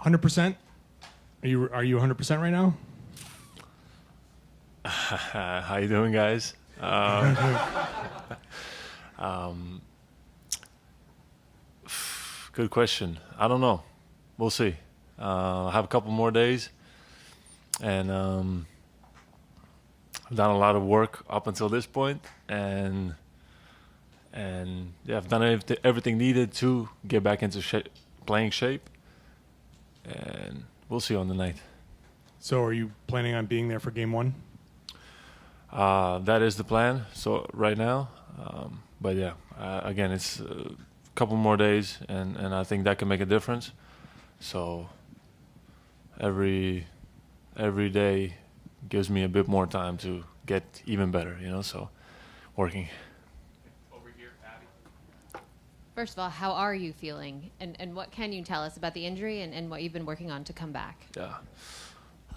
100%? Are you 100% right now? How you doing, guys? Um, good question. I don't know. We'll see. I have a couple more days, and I've done a lot of work up until this point, and yeah, I've done everything needed to get back into playing shape, and we'll see on the night. So are you planning on being there for game one? That is the plan. So right now, but yeah, again, it's a couple more days, and I think that can make a difference. So every day gives me a bit more time to get even better, So working. Over here, Abby. First of all, how are you feeling? And what can you tell us about the injury and what you've been working on to come back? Yeah.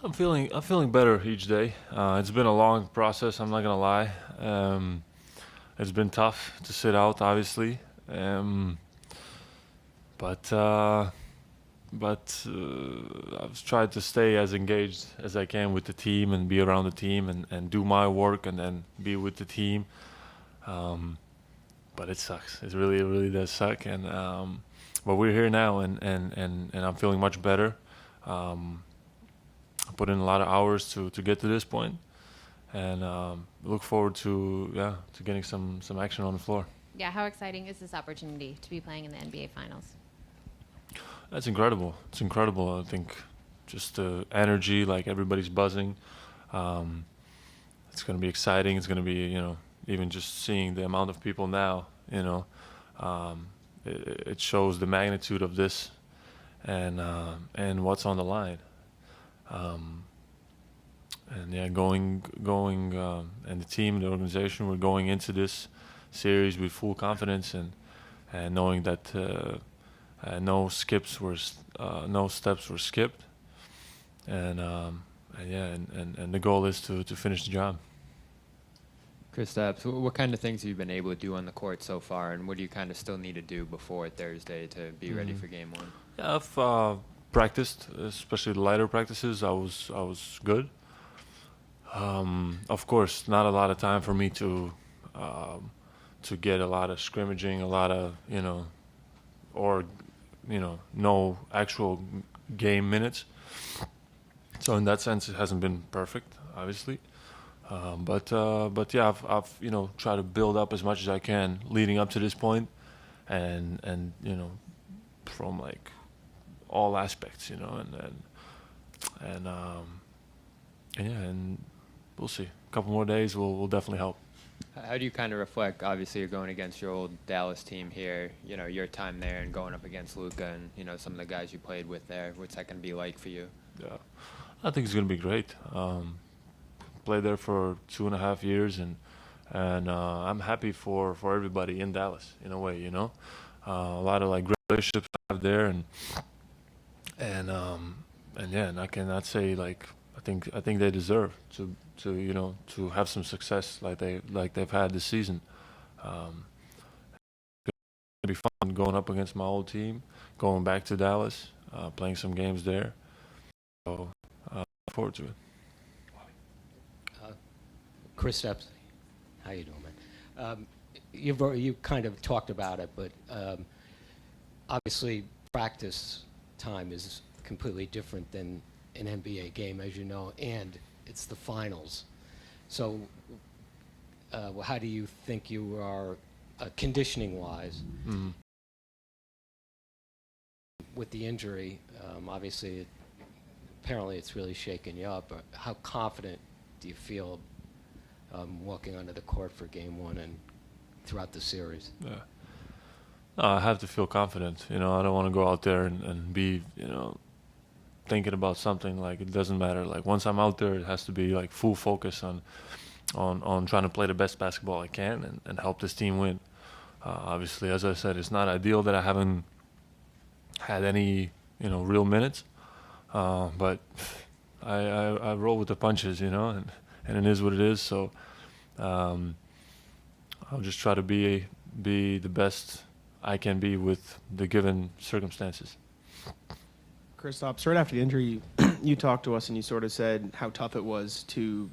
I'm feeling better each day. It's been a long process, I'm not gonna lie. It's been tough to sit out, obviously. But I've tried to stay as engaged as I can with the team and be around the team and do my work and then be with the team. But it sucks. It really does suck. And but we're here now, and I'm feeling much better. I put in a lot of hours to get to this point, and look forward to getting some action on the floor. Yeah, how exciting is this opportunity to be playing in the NBA Finals? That's incredible. It's incredible. I think just the energy, like everybody's buzzing. It's going to be exciting. It's going to be, even just seeing the amount of people now, it shows the magnitude of this and what's on the line. And yeah, going, and the team, the organization, we're going into this series with full confidence and knowing that no steps were skipped, and the goal is to finish the job. Kristaps, what kind of things have you been able to do on the court so far, and what do you kind of still need to do before Thursday to be ready for Game 1? Yeah, I've practiced, especially the lighter practices. I was good. Of course, not a lot of time for me to get a lot of scrimmaging, a lot of no actual game minutes. So in that sense, it hasn't been perfect, obviously. But yeah, I've tried to build up as much as I can leading up to this point, and from like all aspects, and we'll see. A couple more days will definitely help. How do you kind of reflect? Obviously, you're going against your old Dallas team here. Your time there and going up against Luka and some of the guys you played with there. What's that going to be like for you? Yeah, I think it's going to be great. Played there for 2.5 years, and I'm happy for everybody in Dallas in a way. A lot of like great relationships I have there, and yeah, and I cannot say like I think they deserve to have some success like they've had this season. It's gonna be fun going up against my old team, going back to Dallas, playing some games there. So look forward to it. Kristaps, how you doing, man? You kind of talked about it, but obviously practice time is completely different than an NBA game, as you know, and it's the finals. So how do you think you are conditioning-wise? Mm-hmm. With the injury? Obviously, apparently it's really shaken you up. How confident do you feel walking onto the court for Game 1 and throughout the series? Yeah. No, I have to feel confident. I don't want to go out there and be, thinking about something. Like, it doesn't matter. Like, once I'm out there, it has to be like full focus on trying to play the best basketball I can and help this team win. Obviously, as I said, it's not ideal that I haven't had any, real minutes. But I roll with the punches, and it is what it is. So I'll just try to be the best I can be with the given circumstances. Kristaps, right after the injury, you talked to us and you sort of said how tough it was to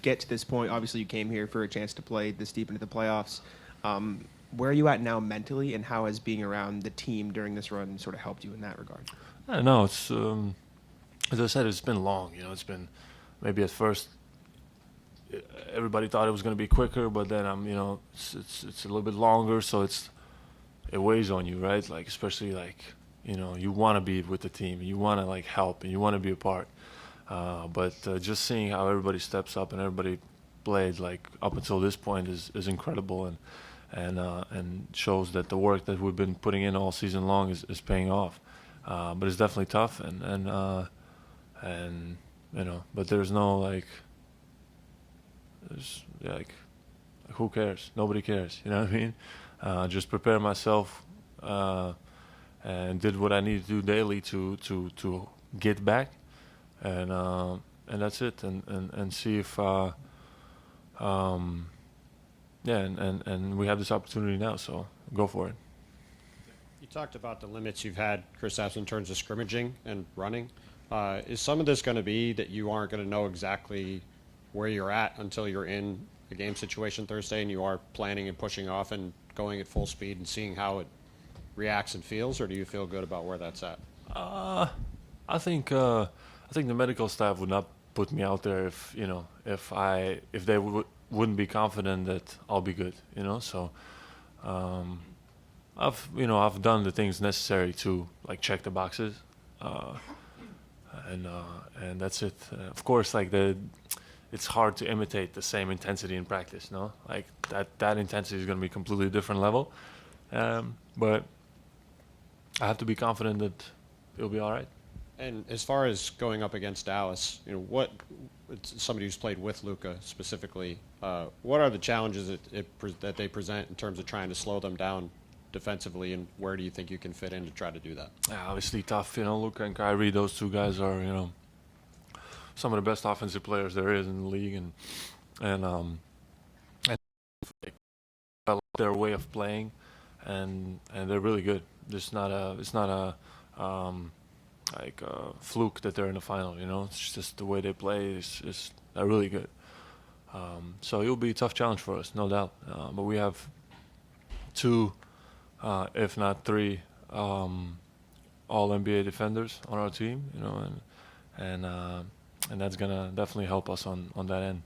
get to this point. Obviously, you came here for a chance to play this deep into the playoffs. Where are you at now mentally, and how has being around the team during this run sort of helped you in that regard? I don't know. It's as I said, it's been long. You know, it's been maybe at first everybody thought it was going to be quicker, but then it's a little bit longer, so it weighs on you, right? Like especially like you want to be with the team, you want to like help, and you want to be a part. But just seeing how everybody steps up and everybody played like up until this point is incredible, and shows that the work that we've been putting in all season long is paying off. But it's definitely tough, and but there's no like, who cares? Nobody cares. You know what I mean? Just prepare myself and did what I needed to do daily to get back, and that's it. And see if and we have this opportunity now, so go for it. You talked about the limits you've had, Kristaps, in terms of scrimmaging and running. Is some of this going to be that you aren't going to know exactly where you're at until you're in a game situation Thursday, and you are planning and pushing off and going at full speed and seeing how it reacts and feels, or do you feel good about where that's at? I think the medical staff would not put me out there if they wouldn't be confident that I'll be good. So I've done the things necessary to like check the boxes, and that's it. Of course, like it's hard to imitate the same intensity in practice. No, like that intensity is going to be a completely different level, but I have to be confident that it'll be all right. And as far as going up against Dallas, what somebody who's played with Luka specifically, what are the challenges that they present in terms of trying to slow them down defensively, and where do you think you can fit in to try to do that? Yeah, obviously tough. Luka and Kyrie, those two guys are some of the best offensive players there is in the league, and their way of playing, and they're really good. It's not a fluke that they're in the final. It's just the way they play is they're really good. So it'll be a tough challenge for us, no doubt. But we have two, if not three, all NBA defenders on our team. And that's gonna definitely help us on that end.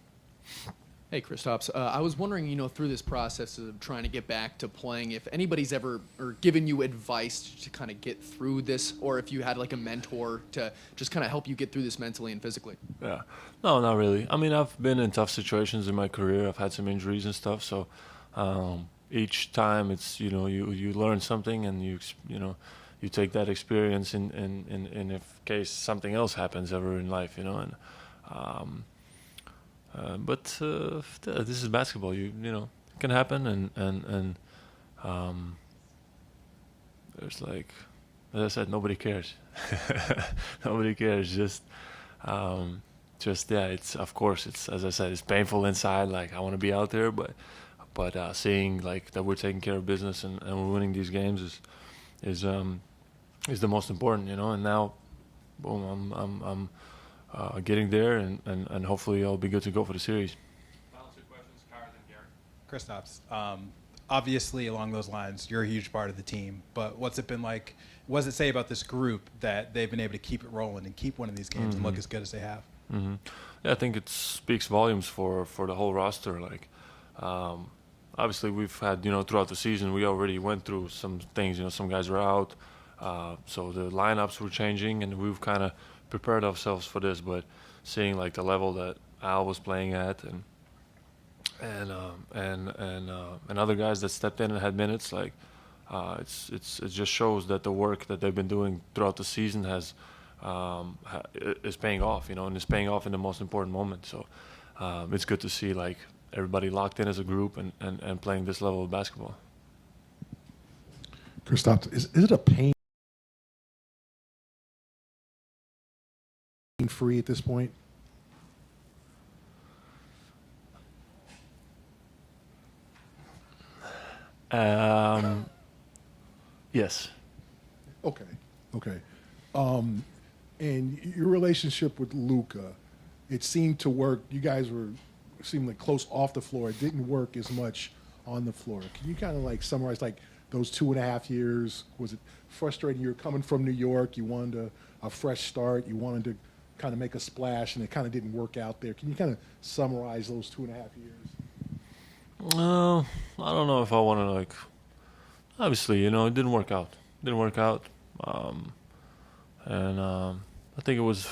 Hey, Kristaps. I was wondering, through this process of trying to get back to playing, if anybody's ever given you advice to kind of get through this, or if you had like a mentor to just kind of help you get through this mentally and physically. Yeah, no, not really. I mean, I've been in tough situations in my career. I've had some injuries and stuff. So each time it's you learn something, and you take that experience in if case something else happens ever in life, But this is basketball. It can happen, and there's like, as I said, nobody cares. Nobody cares. Just It's of course it's, as I said, it's painful inside. Like I want to be out there, but seeing like that we're taking care of business and we're winning these games is the most important, And now, boom, I'm getting there, and hopefully I'll be good to go for the series. Final two questions, Kyra, then Gary. Kristaps, obviously along those lines, you're a huge part of the team, but what's it been like? What does it say about this group that they've been able to keep it rolling and keep winning these games and look as good as they have? Mm-hmm. Yeah, I think it speaks volumes for the whole roster. Like, obviously we've had, throughout the season, we already went through some things. Some guys were out, so the lineups were changing, and we've kind of prepared ourselves for this. But seeing like the level that Al was playing at, and other guys that stepped in and had minutes, like it just shows that the work that they've been doing throughout the season is paying off, and it's paying off in the most important moment. So it's good to see like everybody locked in as a group and playing this level of basketball. Kristaps, is it a pain free at this point? Yes. Okay. And your relationship with Luca, it seemed to work. You guys seemed like close off the floor. It didn't work as much on the floor. Can you kind of like summarize like those 2.5 years? Was it frustrating? You were coming from New York. You wanted a fresh start. You wanted to kind of make a splash, and it kind of didn't work out there. Can you kind of summarize those 2.5 years? I don't know if I want to like. Obviously, it didn't work out. I think it was,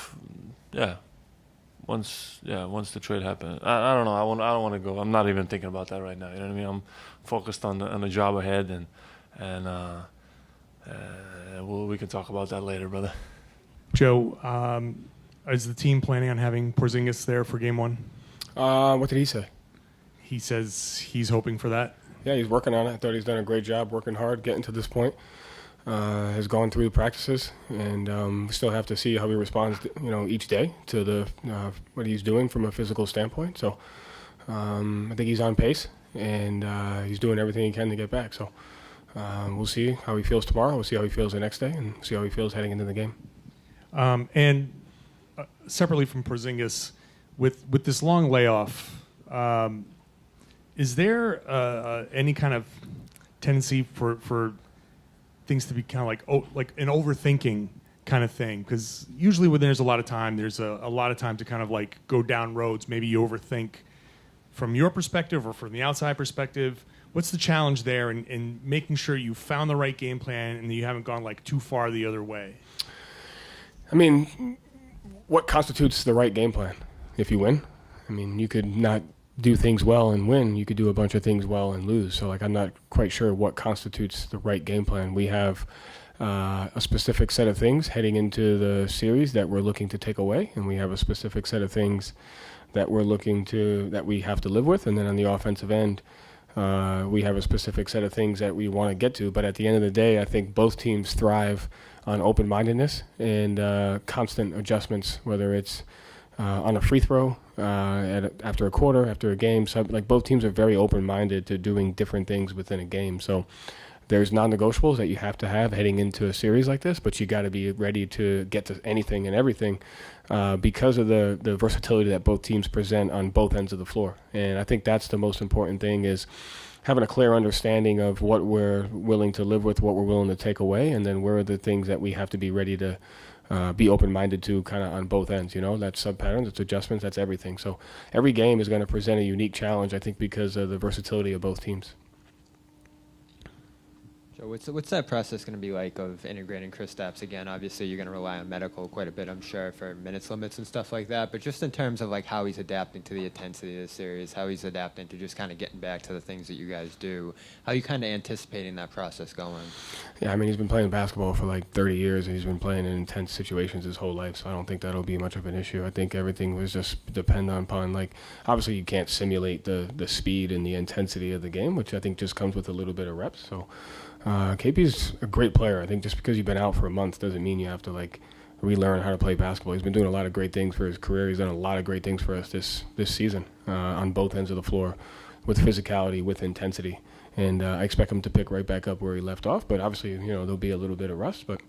Once the trade happened, I don't know. I don't want to go. I'm not even thinking about that right now. You know what I mean? I'm focused on the job ahead, and we can talk about that later, brother. Joe, is the team planning on having Porzingis there for Game 1? What did he say? He says he's hoping for that. Yeah, he's working on it. I thought he's done a great job working hard, getting to this point. Has gone through the practices, and we still have to see how he responds, each day to the what he's doing from a physical standpoint. So I think he's on pace, and he's doing everything he can to get back. So we'll see how he feels tomorrow. We'll see how he feels the next day, and see how he feels heading into the game. And separately from Porzingis, with this long layoff, is there any kind of tendency for things to be kind of like an overthinking kind of thing? Because usually when there's a lot of time, there's a lot of time to kind of like go down roads. Maybe you overthink from your perspective or from the outside perspective. What's the challenge there in making sure you found the right game plan and that you haven't gone like too far the other way? I mean, what constitutes the right game plan? If you win, I mean, you could not do things well and win. You could do a bunch of things well and lose. So, I'm not quite sure what constitutes the right game plan. We have a specific set of things heading into the series that we're looking to take away, and we have a specific set of things that we have to live with. And then on the offensive end, we have a specific set of things that we want to get to. But at the end of the day, I think both teams thrive on open-mindedness and constant adjustments, whether it's on a free throw, after a quarter, after a game. So, both teams are very open-minded to doing different things within a game. So there's non-negotiables that you have to have heading into a series like this, but you got to be ready to get to anything and everything because of the versatility that both teams present on both ends of the floor. And I think that's the most important thing, is having a clear understanding of what we're willing to live with, what we're willing to take away, and then where are the things that we have to be ready to be open-minded to, kind of on both ends. That's sub-patterns, it's adjustments, that's everything. So every game is going to present a unique challenge, I think, because of the versatility of both teams. Joe, what's that process going to be like of integrating Kristaps again? Obviously, you're going to rely on medical quite a bit, I'm sure, for minutes limits and stuff like that. But just in terms of how he's adapting to the intensity of the series, how he's adapting to just kind of getting back to the things that you guys do, how are you kind of anticipating that process going? Yeah, I mean, he's been playing basketball for 30 years, and he's been playing in intense situations his whole life, so I don't think that'll be much of an issue. I think everything was just dependent upon, obviously you can't simulate the speed and the intensity of the game, which I think just comes with a little bit of reps. So KP's a great player. I think just because you've been out for a month doesn't mean you have to relearn how to play basketball. He's been doing a lot of great things for his career. He's done a lot of great things for us this season on both ends of the floor, with physicality, with intensity. And I expect him to pick right back up where he left off. But obviously, there'll be a little bit of rust. But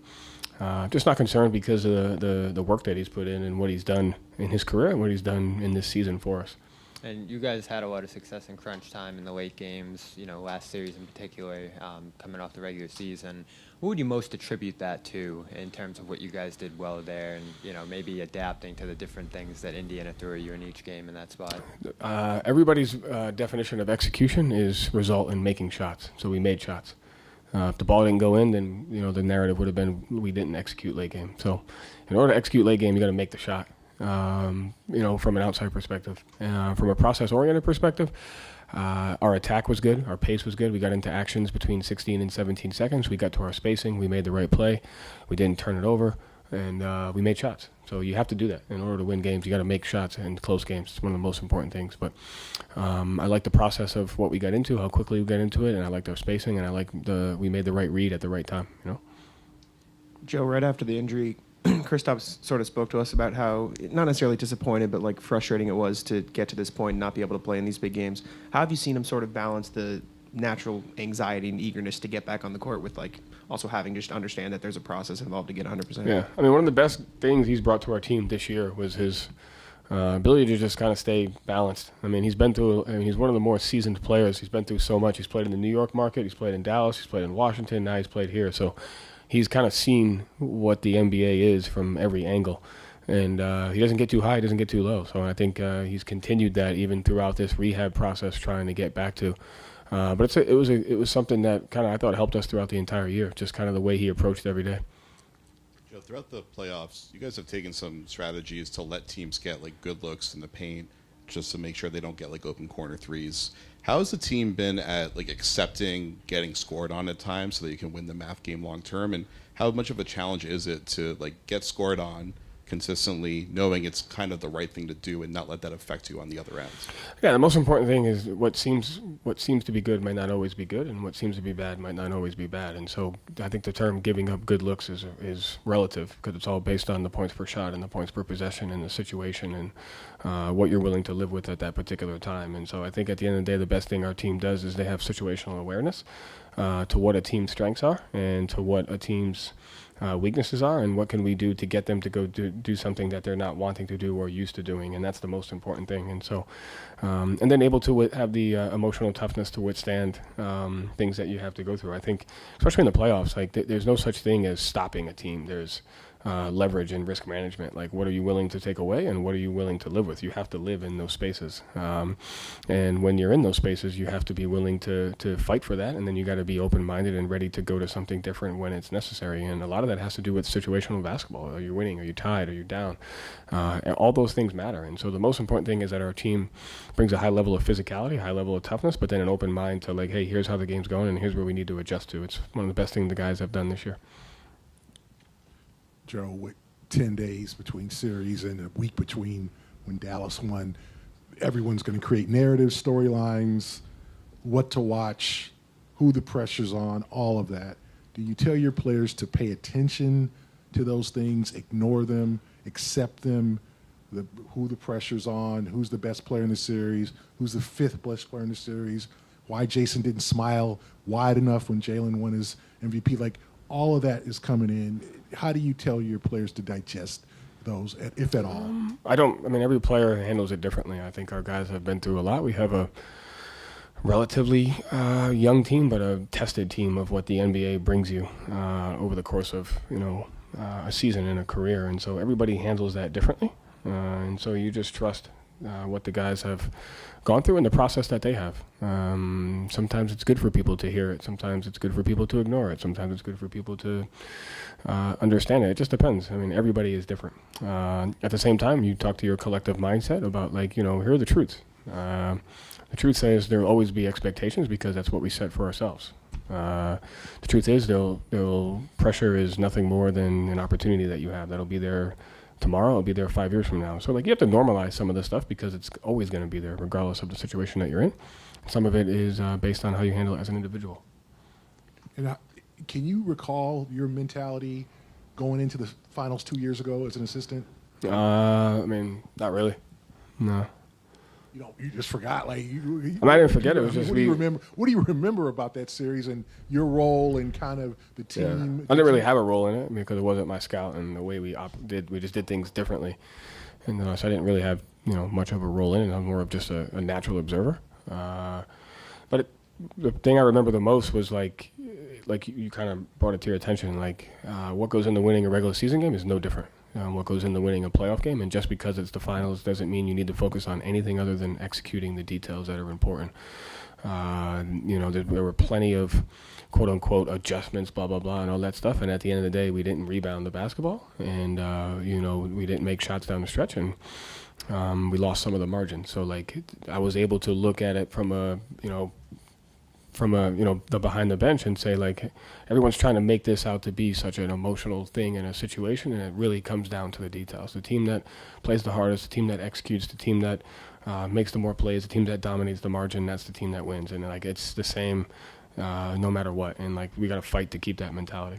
just not concerned because of the work that he's put in and what he's done in his career and what he's done in this season for us. And you guys had a lot of success in crunch time in the late games, last series in particular, coming off the regular season. What would you most attribute that to in terms of what you guys did well there and, maybe adapting to the different things that Indiana threw at you in each game in that spot? Everybody's definition of execution is result in making shots. So we made shots. If the ball didn't go in, then, the narrative would have been we didn't execute late game. So in order to execute late game, you got to make the shot. From an outside perspective. From a process-oriented perspective, our attack was good. Our pace was good. We got into actions between 16 and 17 seconds. We got to our spacing. We made the right play. We didn't turn it over, and we made shots. So you have to do that. In order to win games, you got to make shots in close games. It's one of the most important things. But I like the process of what we got into, how quickly we got into it, and I liked our spacing, and I like we made the right read at the right time. Joe, right after the injury, Kristaps sort of spoke to us about how, not necessarily disappointed, but frustrating it was to get to this point and not be able to play in these big games. How have you seen him sort of balance the natural anxiety and eagerness to get back on the court with also having to just understand that there's a process involved to get 100%. Yeah, I mean, one of the best things he's brought to our team this year was his ability to just kind of stay balanced. I mean, he's one of the more seasoned players. He's been through so much. He's played in the New York market. He's played in Dallas. He's played in Washington. Now he's played here. So he's kind of seen what the NBA is from every angle. And he doesn't get too high. He doesn't get too low. So I think he's continued that even throughout this rehab process, trying to get back to. But it was something that kind of I thought helped us throughout the entire year. Just kind of the way he approached every day. Joe, throughout the playoffs, you guys have taken some strategies to let teams get like good looks in the paint, just to make sure they don't get like open corner threes. How has the team been at like accepting getting scored on at times so that you can win the math game long term? And how much of a challenge is it to like get scored on consistently, knowing it's kind of the right thing to do and not let that affect you on the other end? Yeah, the most important thing is what seems to be good might not always be good, and what seems to be bad might not always be bad. And so I think the term giving up good looks is relative, because it's all based on the points per shot and the points per possession and the situation and what you're willing to live with at that particular time. And so I think at the end of the day, the best thing our team does is they have situational awareness to what a team's strengths are and to what a team's weaknesses are, and what can we do to get them to go do something that they're not wanting to do or used to doing. And that's the most important thing. And so and then able to have the emotional toughness to withstand things that you have to go through. I think especially in the playoffs, like there's no such thing as stopping a team. There's leverage and risk management. Like, what are you willing to take away and what are you willing to live with? You have to live in those spaces. And when you're in those spaces, you have to be willing to fight for that. And then you got to be open-minded and ready to go to something different when it's necessary. And a lot of that has to do with situational basketball. Are you winning? Are you tied? Are you down? And all those things matter. And so the most important thing is that our team brings a high level of physicality, high level of toughness, but then an open mind to like, hey, here's how the game's going and here's where we need to adjust to. It's one of the best things the guys have done this year. Joe, with 10 days between series and a week between when Dallas won, everyone's going to create narratives, storylines, what to watch, who the pressure's on, all of that. Do you tell your players to pay attention to those things, ignore them, accept them, who the pressure's on, who's the best player in the series, who's the fifth best player in the series, why Jason didn't smile wide enough when Jalen won his MVP? Like, all of that is coming in. How do you tell your players to digest those, if at all? Every player handles it differently. I think our guys have been through a lot. We have a relatively young team, but a tested team of what the NBA brings you over the course of, a season and a career. And so everybody handles that differently. And so you just trust what the guys have gone through and the process that they have. Sometimes it's good for people to hear it. Sometimes it's good for people to ignore it. Sometimes it's good for people to understand it. It just depends. I mean, everybody is different. At the same time, you talk to your collective mindset about, here are the truths. The truth says there will always be expectations because that's what we set for ourselves. The truth is, pressure is nothing more than an opportunity that you have that'll be there tomorrow. It'll be there 5 years from now. So you have to normalize some of this stuff because it's always going to be there regardless of the situation that you're in. Some of it is based on how you handle it as an individual. And can you recall your mentality going into the finals 2 years ago as an assistant? Not really. No. You just forgot. I didn't forget it. Was just what do you remember about that series and your role and kind of the team? Yeah. I didn't really have a role in it because it wasn't my scout, and the way we just did things differently. And so I didn't really have much of a role in it. I'm more of just a natural observer. But the thing I remember the most was like you kind of brought it to your attention. What goes into winning a regular season game is no different. What goes into winning a playoff game, and just because it's the finals doesn't mean you need to focus on anything other than executing the details that are important. There were plenty of quote unquote adjustments, blah blah blah, and all that stuff. And at the end of the day, we didn't rebound the basketball, and we didn't make shots down the stretch, and we lost some of the margin. So I was able to look at it from the behind the bench and say everyone's trying to make this out to be such an emotional thing in a situation, and it really comes down to the details. The team that plays the hardest, the team that executes, the team that makes the more plays, the team that dominates the margin, that's the team that wins. And it's the same no matter what. And we got to fight to keep that mentality.